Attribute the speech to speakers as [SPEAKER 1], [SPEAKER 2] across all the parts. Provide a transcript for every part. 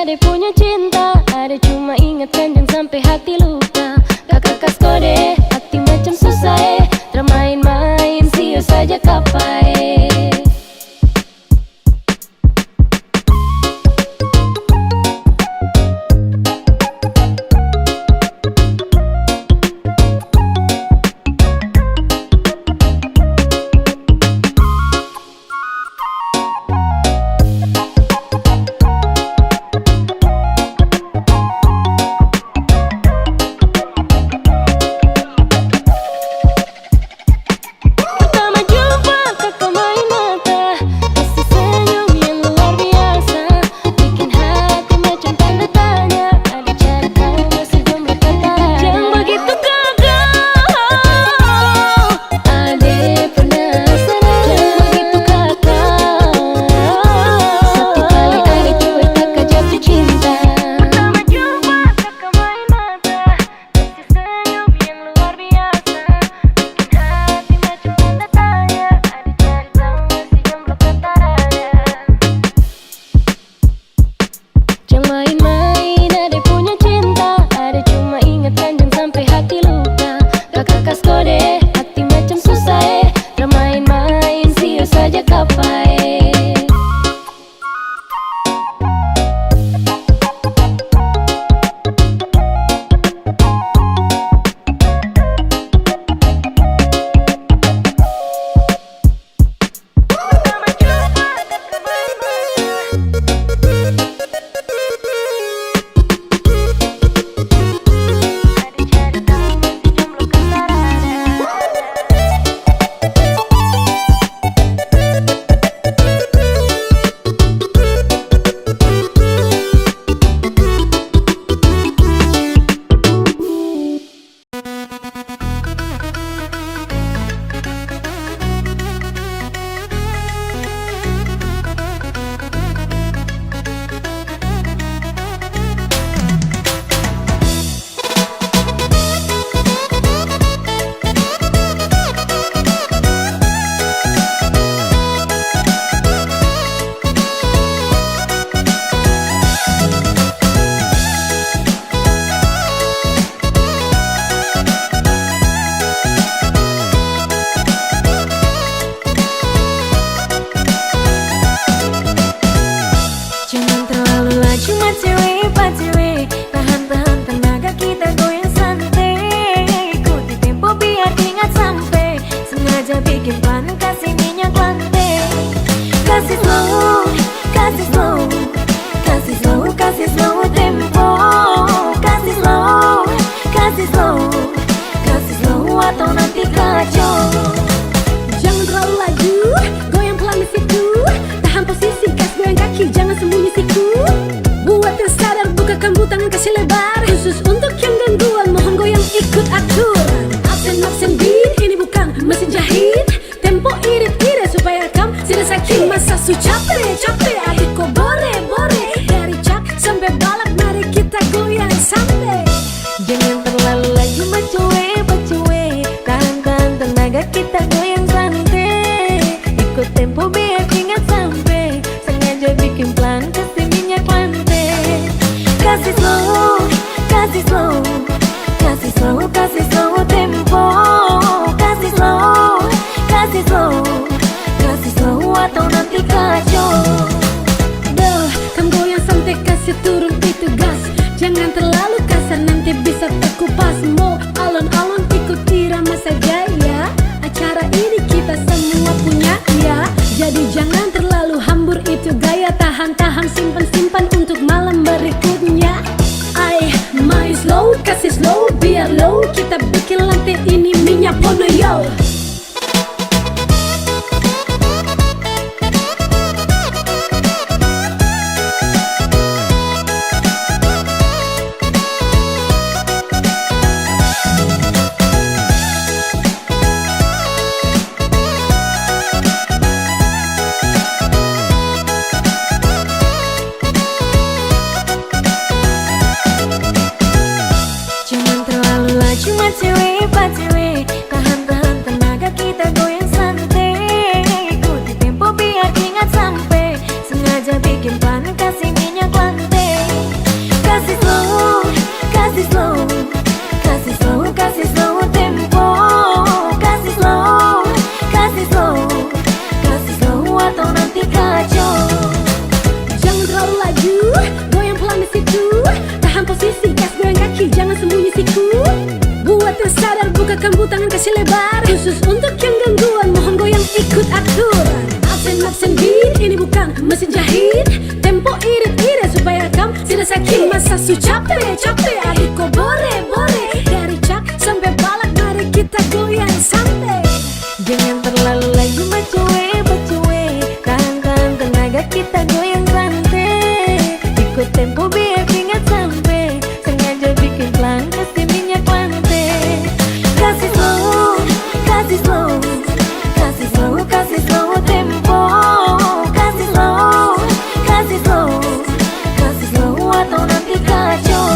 [SPEAKER 1] ada punya cinta, ada cuma ingatkan jangan sampai hati luka. Kakak kas kode, hati macam susah termain-main, siu saja kapai.
[SPEAKER 2] bikin panas kasih minyak lantai. kasih lebar, khusus untuk yang gangguan, mohon goyang ikut aturan. Absen beat, ini bukan mesin jahit. Tempo irit-irit supaya kamu tidak sakit. Masa su capek, adik kok bore. Dari cak sampai balak, mari kita goyang santai.
[SPEAKER 1] Jangan terlalu lagi bacuwe. Tahan tenaga, kita goyang santai. Ikut tempo biar ingat sampai. Sengaja bikin pelan, kasih minyak lantai. Kasih slow tempo. Kasih slow atau nanti kacau.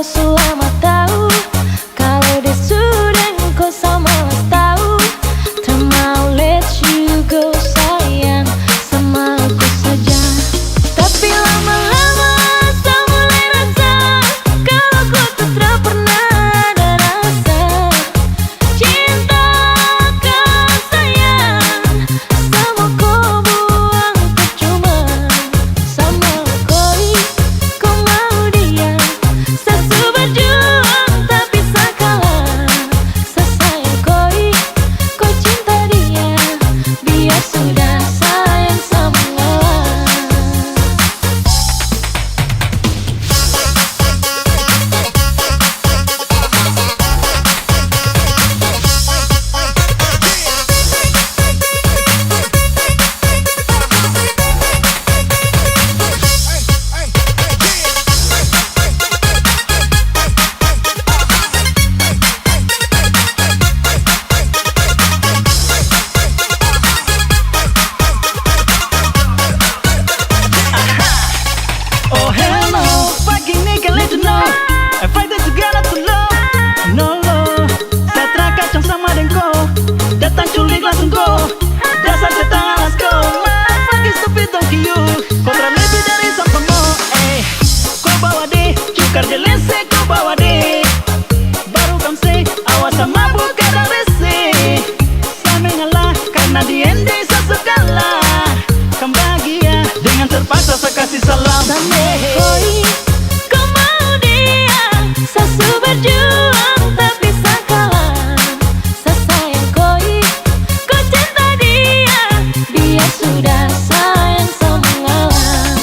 [SPEAKER 1] kau selama tahu kalau dia sudah kau sama tahu. Tak mau let you go sayang, sama aku saja. Tapi lama-lama tak mulai rasa kalau ku tak pernah ada rasa cinta kau sayang. Sama kau buang percuma, sama koi kau mau dia. Sesu berjuang tapi sakalah, sesayang koi kau cinta dia. Biar sudah sayang sama ngalah.
[SPEAKER 3] Oh hell no, fucking nigga let you know I fight it together to love. No lo, saya terkacau sama dengko. Datang culik langsung go, dasar setan alas go. Man, fucking stupid donkey you. Kau lebih dari sang pemo, kau bawa deh, cukar jelese kau bawa deh. Baru kamu say, awas sama buka dan rese. Saya mengalah, karena di ending saya suka lah. Kamu bahagia, dengan terpaksa saya kasih salam.
[SPEAKER 1] Sama koi kau mau dia. Sesu berjuang tapi sakalah, sesayang koi kau cinta dia. Biar sudah sayang sama ngalah.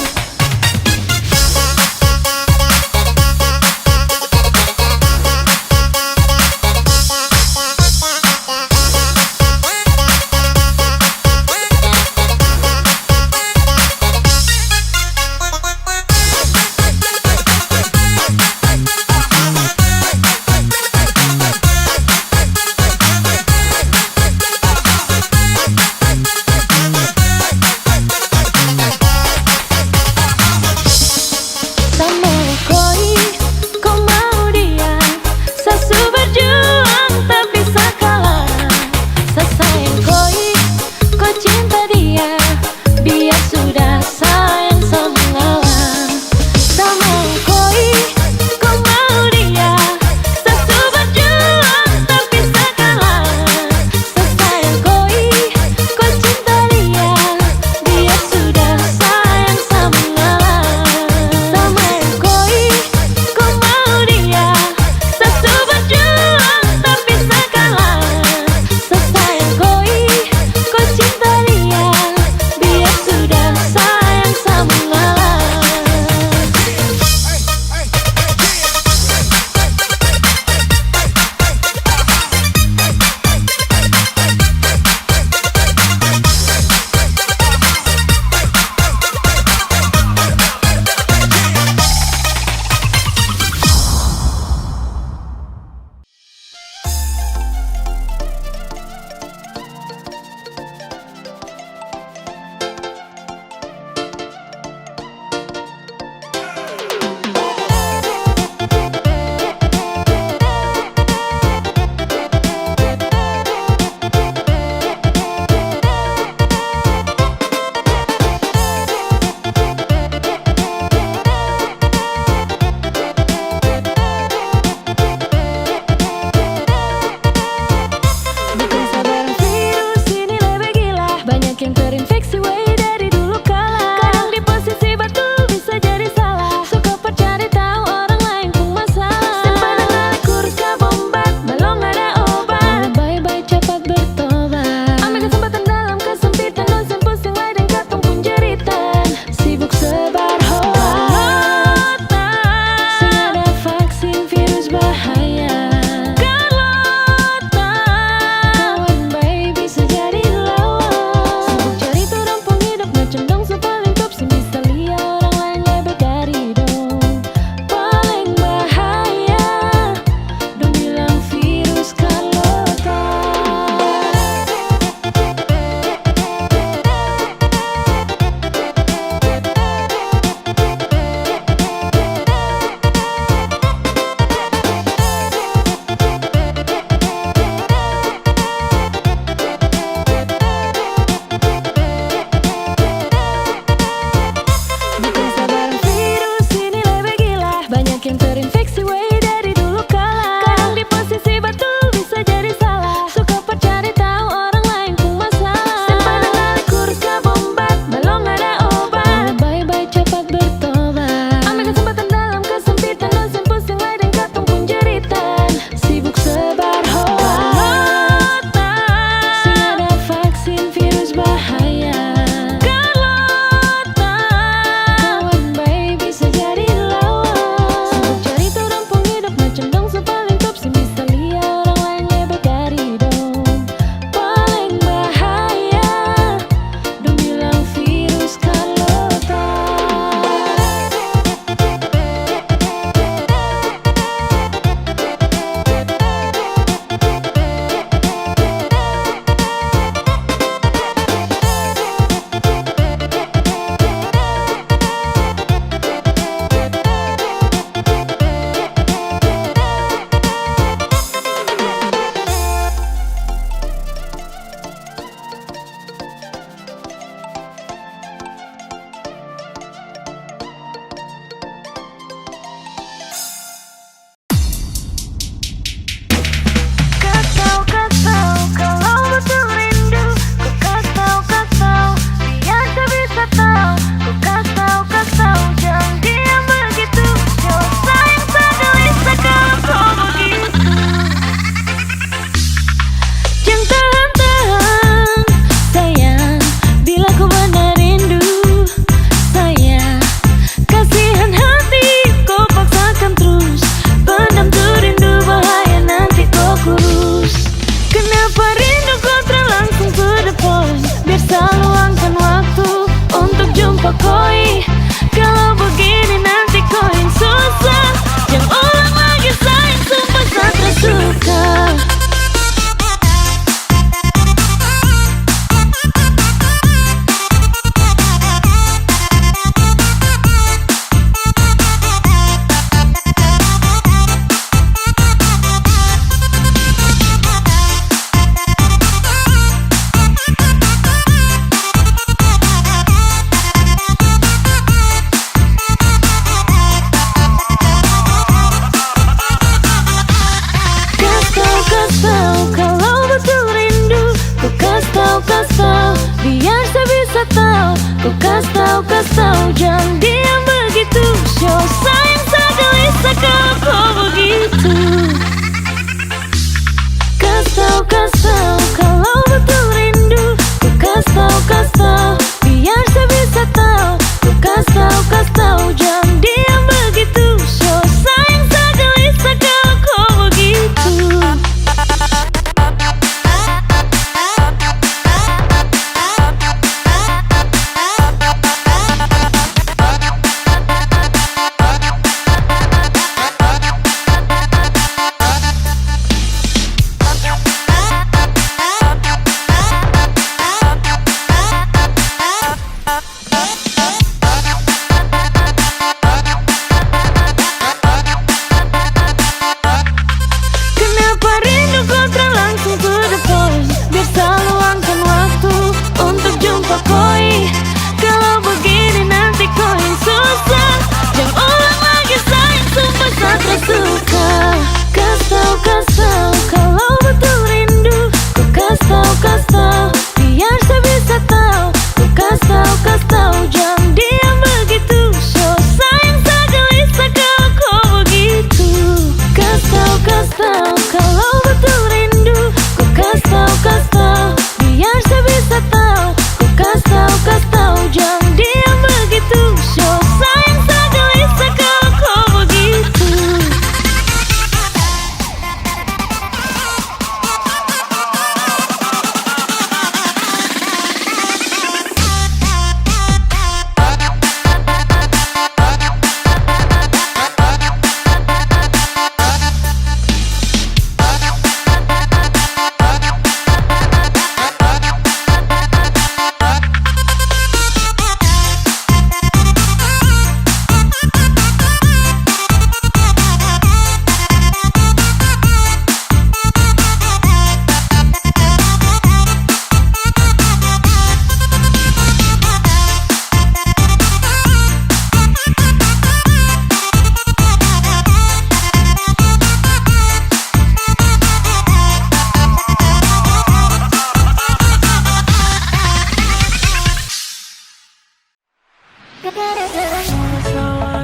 [SPEAKER 1] Masalah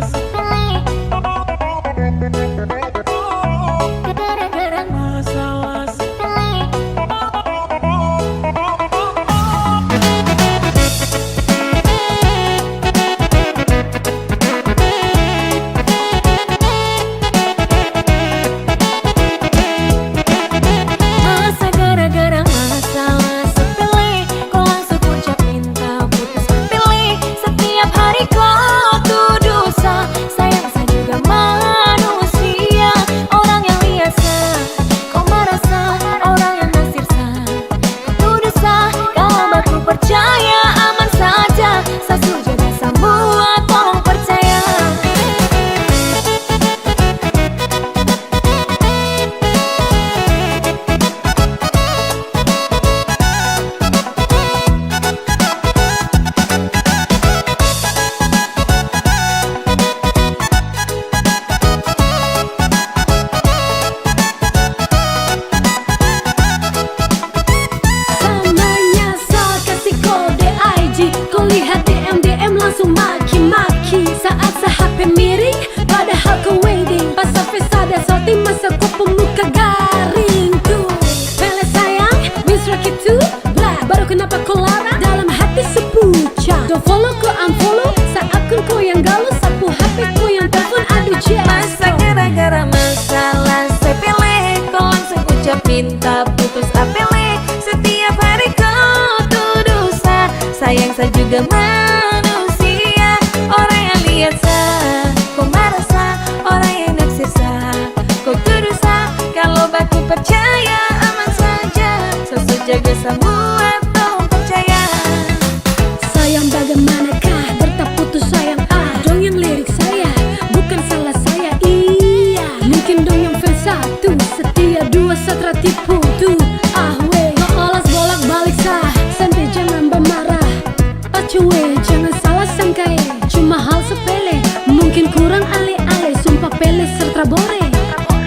[SPEAKER 1] sepele, masalah sepele. Masa gara-gara masalah sepele, kau langsung ucap minta putus. Pilih setiap hari kau tuduh sayang saya juga manusia. Orang yang biasa, kau merasa orang yang nasir sah. Tuduh sah, kalau aku percaya aman saja. Sasu jaga semua, tolong percaya.
[SPEAKER 2] Samanya saat kasih kode IG, kau lihat DM langsung maki-maki. Saat HP miring, padahal kau waiting. Pas sampai sadar sorting masa kau pemuka garing tuh. Pele sayang, miss Rocky tuh blah. Baru kenapa kau larang, dalam hati sepucang. Don't follow kau unfollow, saat akun kau yang galau. Sapu HP kau yang telepon, aduh
[SPEAKER 1] Masa gara-gara masalah sepele, kau langsung ucap minta putus. Apele setiap hari kau tuduh sayang saya juga manusia. Orang yang lihat sah, kau marah sah. Orang yang naksir sah, kau tuduh sah. Kalau baku percaya aman saja. Sesu jaga semua, tolong percaya.
[SPEAKER 2] sayang bagaimanakah bertap putus sayang dong yang lirik saya bukan salah saya iya mungkin dong yang fans satu setia dua satra tipu tuh weh no alas bolak balik sah santai jangan bermarah pacuwe jangan salah sangka cuma hal sepele mungkin kurang ale-ale sumpah pele serta bore.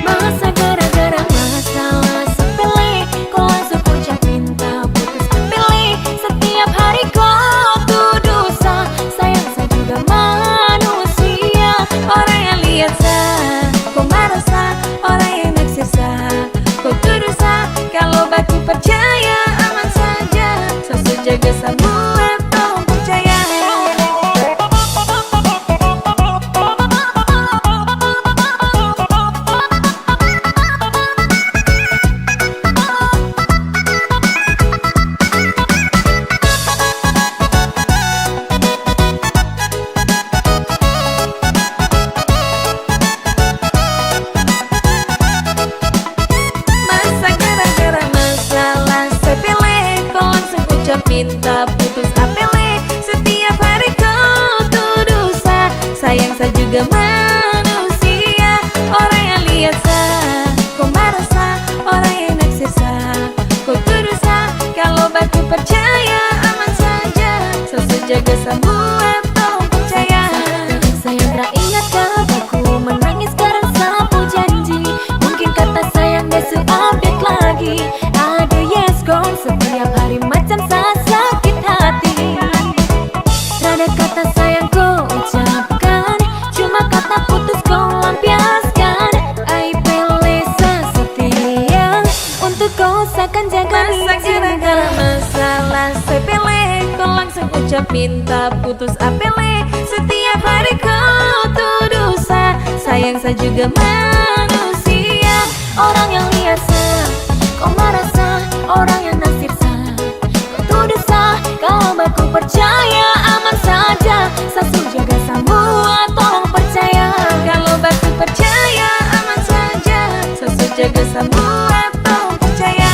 [SPEAKER 1] Masa gara-gara masalah sepele, kau langsung ucap minta putus. Pilih setiap hari kau tuduh sayang saya juga manusia. Orang yang lihat sah, kau marah sah. Orang yang naksir sah, kau tuduh sah. Kalau baku percaya aman saja. Sesu jaga semua, tolong percaya. Masa gara-gara masalah sepele, kau langsung ucap minta putus. Apele setiap hari kau tuduh sayang saya juga manusia. Orang yang lihat sah, kau marah sah. Orang yang naksir sah, kau tuduh sah. Kalau baku percaya aman saja. Sesu jaga semua, tolong percaya. Saya teringat kataku menangis karena sapu janji. Mungkin kata sayang besok update lagi. Aduh yes gone setiap hari macam saya sakit hati. Rada kata sayang kau ucapkan, cuma kata putus kau lampiaskan. I pilih setia untuk kau seakan jaga. Masa gara-gara masalah sepele, kau langsung ucap minta putus. Apele setiap hari kau tuduh sayang saya juga manusia. Orang yang lihat sah, kau marah sah. Orang yang nasir sah, kau tuduh sah. Kalau baku percaya aman saja. Sasu jaga semua, tolong percaya. Kalau baku percaya aman saja. Sasu jaga semua, tolong percaya.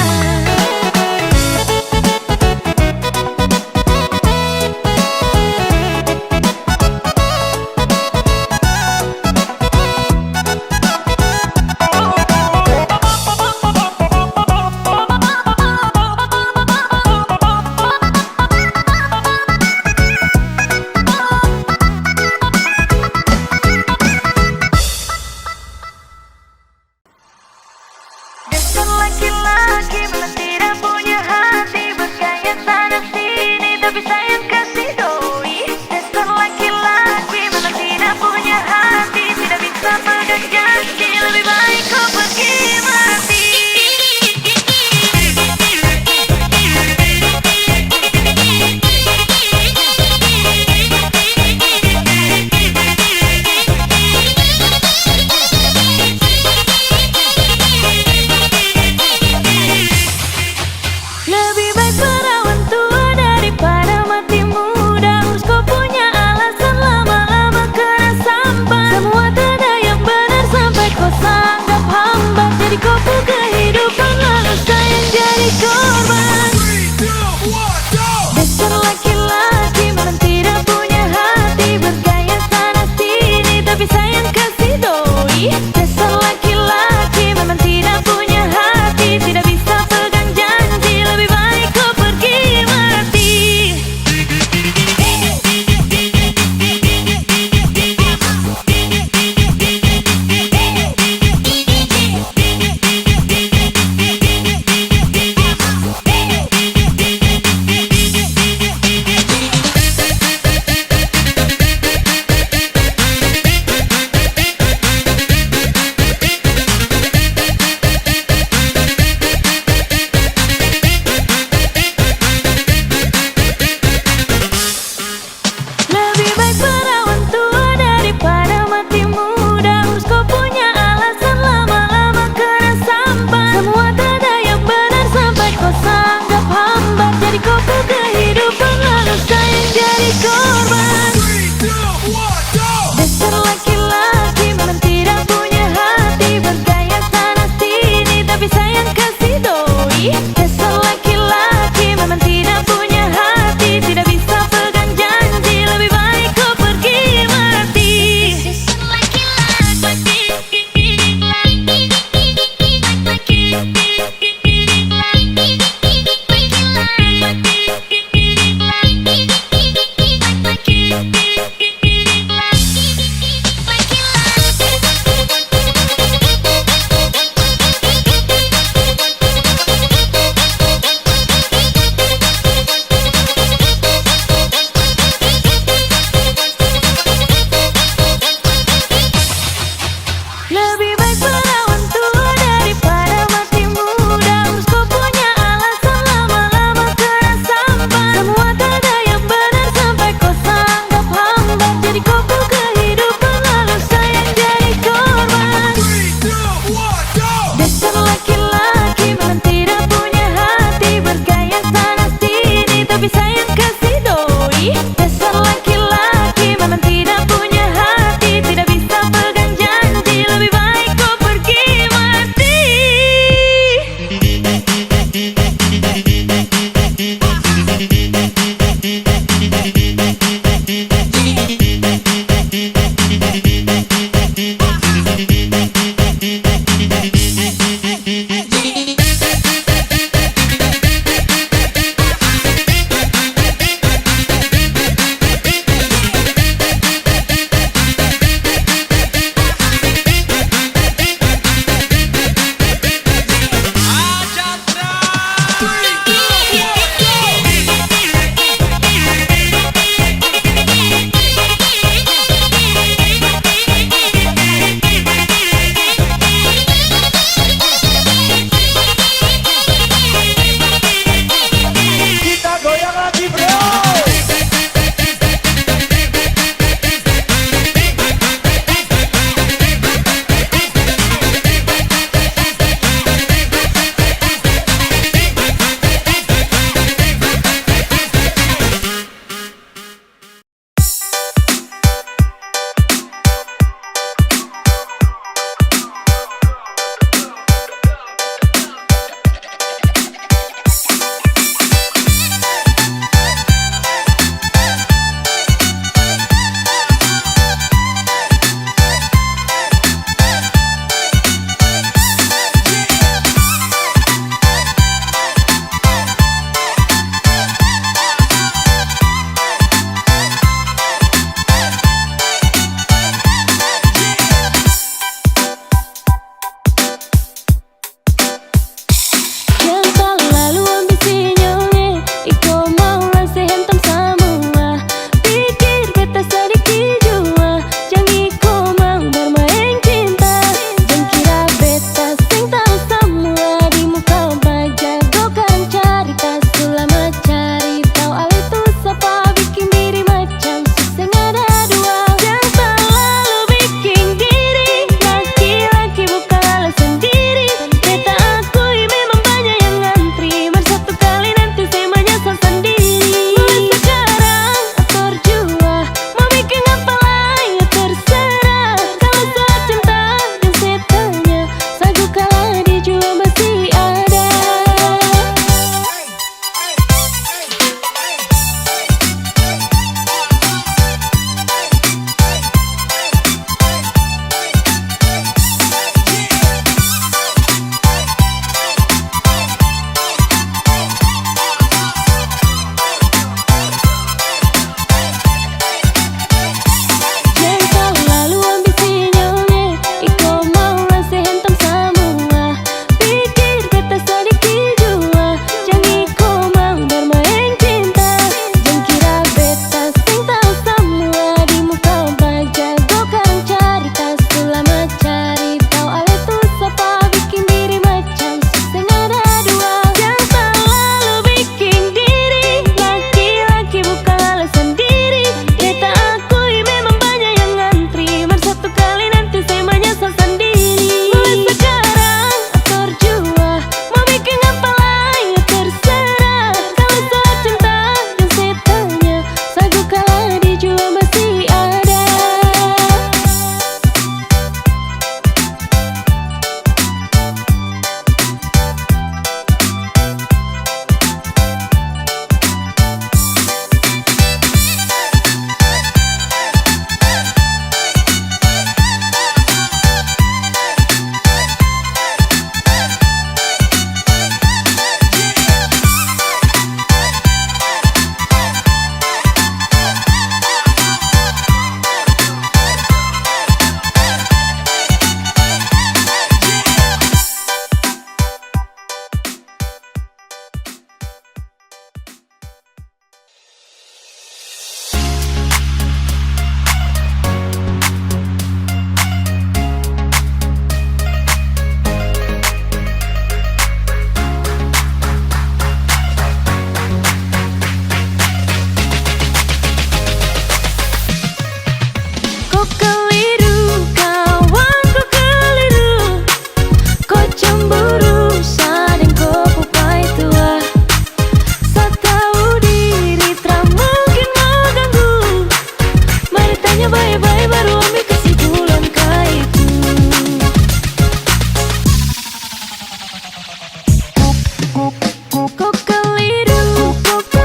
[SPEAKER 1] Kau keliru, kawanku keliru. Kau cemburu, sadeng kau pupai tua. Sa tahu diri, tak mungkin mau ganggu. Mari tanya baik-baik baru ambil kesimpulan kah itu. Kau keliru, kau cemburu,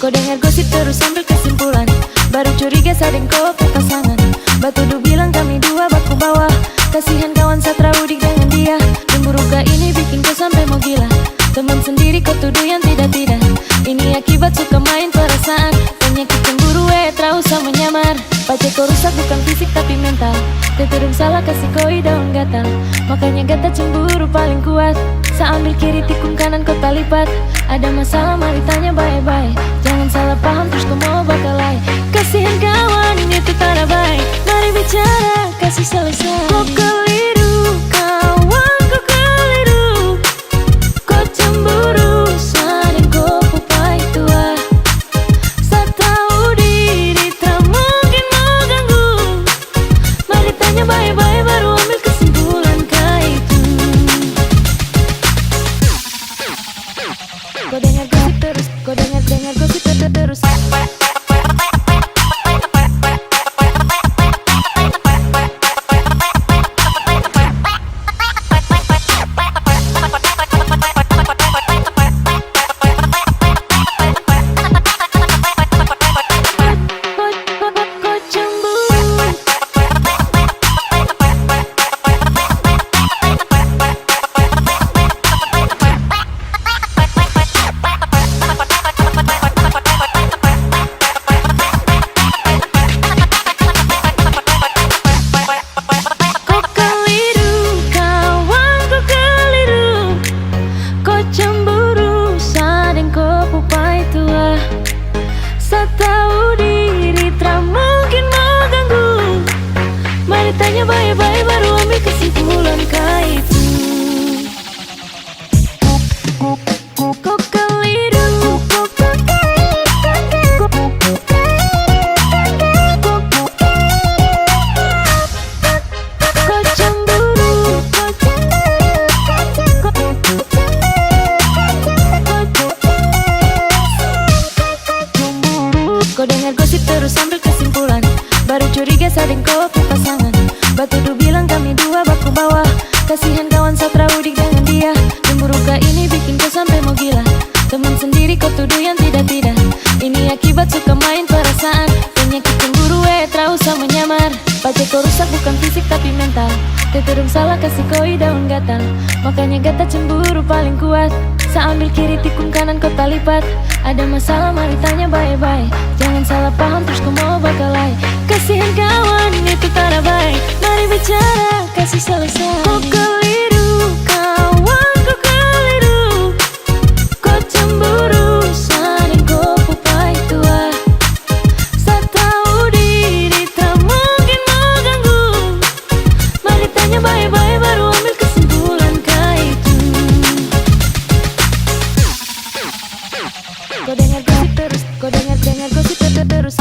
[SPEAKER 1] kau dengar gosip terus ambil kesimpulan. Baru curiga sadeng kau pasangan. Batu du bilang kami dua baku bawah. Kasihan kawan Satra udik dengan dia. Cemburu gak ini bikin kau sampai mau gila. Teman sendiri kau tuduh yang tidak-tidak. Ini akibat suka main perasaan. Penyakit cemburu terus sama menyamar. Pacar kau rusak bukan fisik tapi mental. Keturun salah kasih koi daun gatal. Makanya gata cemburu paling kuat. Sa ambil kiri tikung kanan kau talipat. Ada masalah mari tanya baik-baik. Jangan salah paham terus kau mau bakalai. Kasihan kawan ini tuh tak baik. Mari bicara kasih selesai. Kau keliru, kawan kau keliru. Kau cemburu, sadeng kau pupai tua. Sa tahu diri, tak mungkin mau ganggu. Mari tanya baik-baik baru ambil kesimpulan kah itu. Kau dengar gosip terus, kau dengar gosip terus. Kau cemburu. Kau keliru, kawan kau keliru. Kau cemburu, sadeng kau pupai tua. Sa tahu diri, tak mungkin mau ganggu. Mari tanya baik-baik baru ambil kesimpulan kah itu. Kau keliru, kau cemburu, kau dengar gosip terus ambil kesimpulan. Baru curiga sadeng kau pasangan. Batu du bilang kami dua baku bawah. Kasihan kawan Satra udik dengan dia. Cemburu gak ini bikin kau sampai mau gila. Teman sendiri kau tuduh yang tidak-tidak. Ini akibat suka main perasaan. Penyakit cemburu terus sama menyamar. Pacar kau rusak bukan fisik tapi mental. Keturun salah kasih koi daun gatal. Makanya gata cemburu paling kuat. Sa ambil kiri tikung kanan kau talipat. Ada masalah mari tanya baik-baik. Jangan salah paham terus kau mau bakalai. Kasihan kawan itu tak baik. Mari bicara kasih selesai. Kau keliru, kawan kau keliru. Kau cemburu, sadeng kau pupai tua. Sa tahu diri, tak mungkin mau ganggu. Mari tanya baik-baik baru ambil kesimpulan kah itu. Kau dengar gosip terus, kau dengar gosip terus.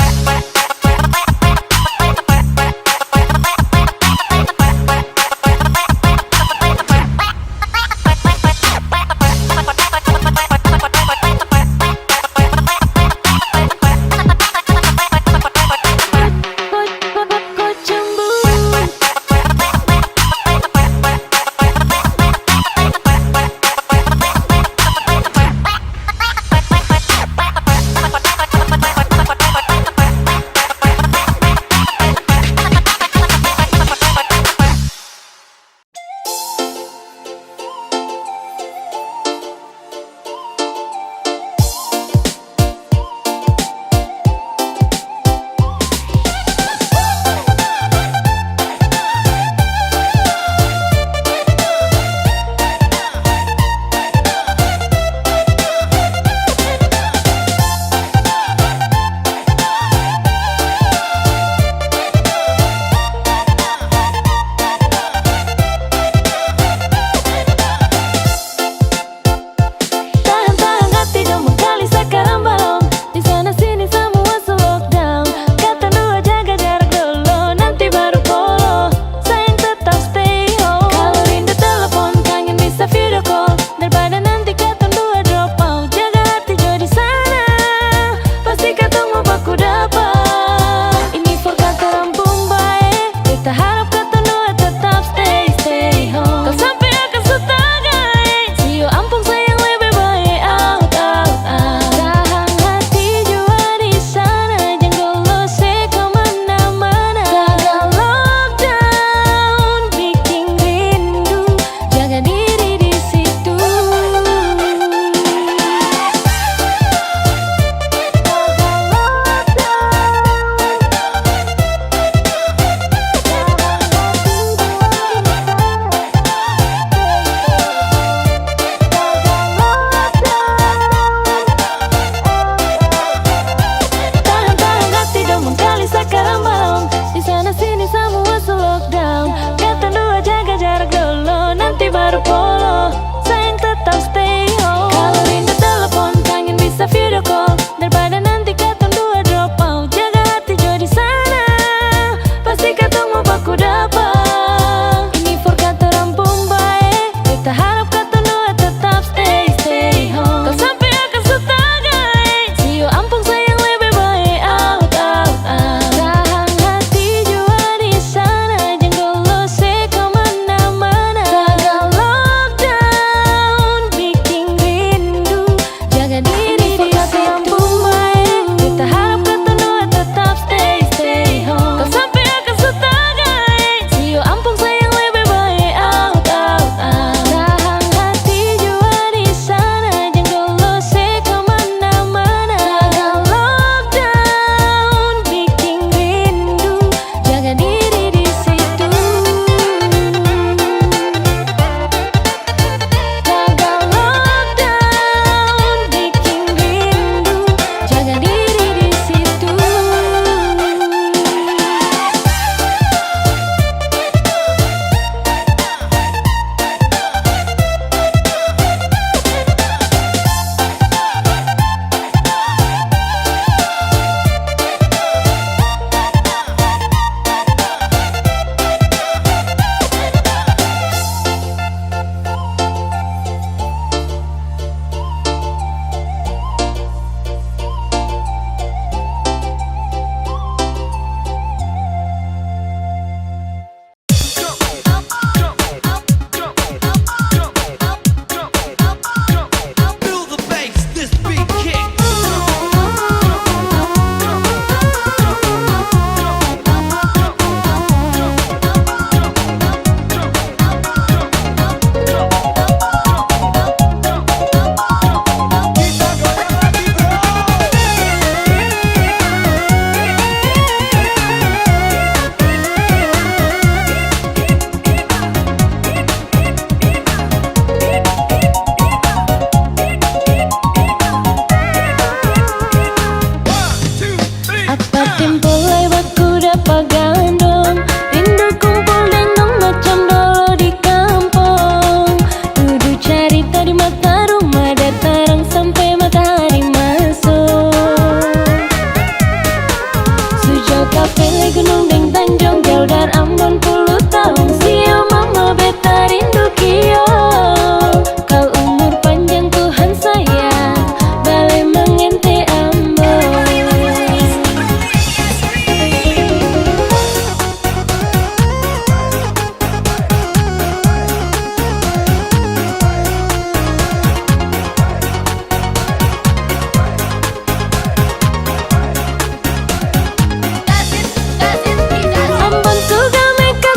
[SPEAKER 1] Balai Gunung Deng Tanjung jauh dar Ambon puluh tahun. Sio mama beta rindu kio. Kau umur panjang Tuhan sayang, balai mengente Ambon. Ambon suga meka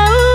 [SPEAKER 1] tahu